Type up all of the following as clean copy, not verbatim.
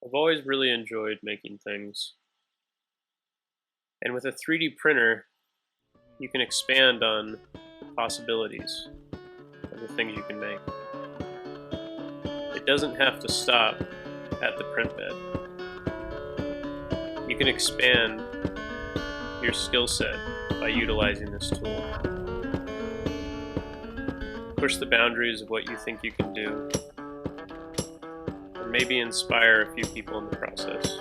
I've always really enjoyed making things. And with a 3D printer, you can expand on the possibilities of the things you can make. It doesn't have to stop at the print bed. You can expand your skill set by utilizing this tool. Push the boundaries of what you think you can do, and maybe inspire a few people in the process.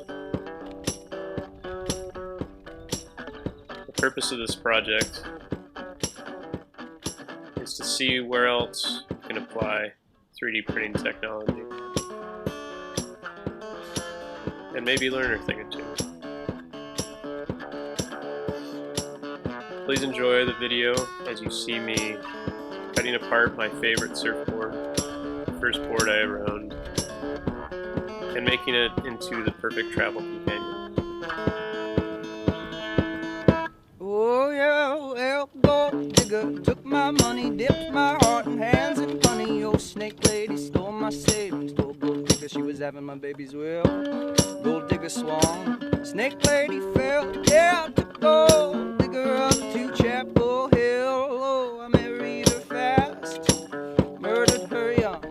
The purpose of this project is to see where else you can apply 3D printing technology, and maybe learn a thing or two. Please enjoy the video as you see me cutting apart my favorite surfboard, the first board I ever owned, and making it into the perfect travel companion. Oh yeah, well, gold digger took my money, dipped my heart and hands in honey. Oh, snake lady stole my savings. Oh, gold digger, she was having my baby's will. Gold digger swung, snake lady fell. Yeah, I took gold digger up to Chapel Hill. Oh, I married her fast, murdered her young,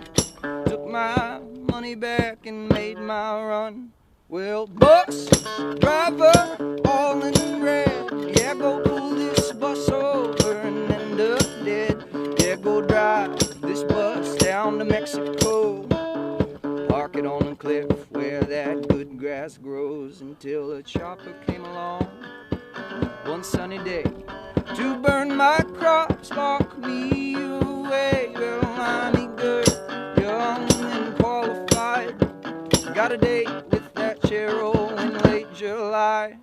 took my money back and made my run. Well, bus driver, all in red. Yeah, go pull this bus over and end up dead. Yeah, go drive this bus down to Mexico. Park it on a cliff where that good grass grows until a chopper came along one sunny day to burn my crops, lock me away. Well, I'm eager, young and qualified. Got a date with that Cheryl in late July.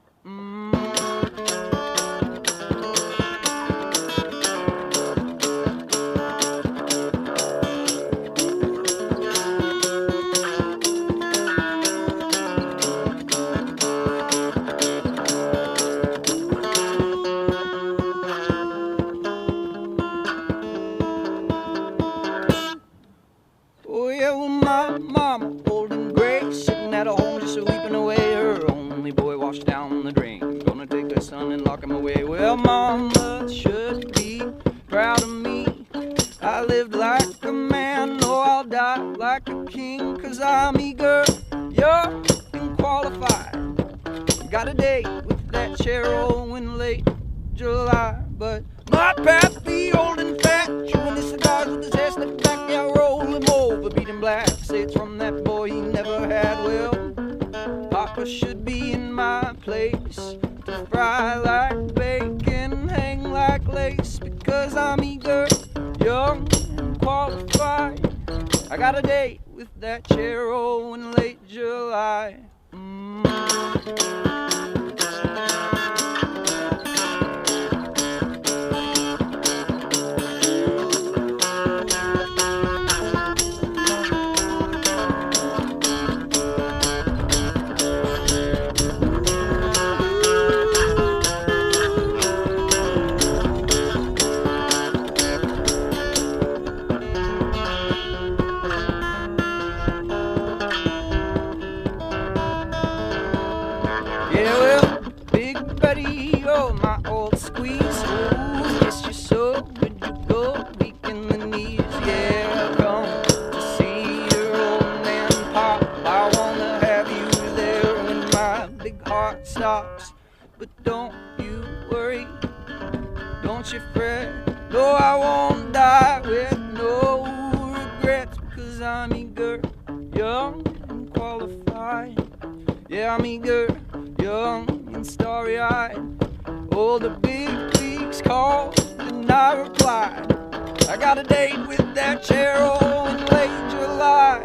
Oh yeah, well, my mama, old and gray, sitting at home just weeping away. Her only boy washed down the drain, gonna take her son and lock him away. Well, mama should be proud of me. I lived like a man, oh, I'll die like a king. 'Cause I'm eager, young and qualified. Got a date with that Cheryl in late July. But my pappy, old and fat, chewing his cigars with his hair slicked back. Yeah, roll him over, beat him black. Say it's from that boy he never had. Well, Papa should be in my place to fry like bacon, hang like lace. Because I'm eager, young and qualified. I got a date with that Cheryl in late July. Yeah, well, Big Buddy, oh, my old squeeze. Oh, yes, you're so good, you go weak in the knees. Yeah, come to see your old man pop. I wanna have you there when my big heart stops. But don't you worry, don't you fret. No, I won't die with no regrets. Because I'm eager, young and qualified. Yeah, I'm eager, young and starry-eyed. Oh, the big leagues called and I replied. I got a date with that Cheryl in late July.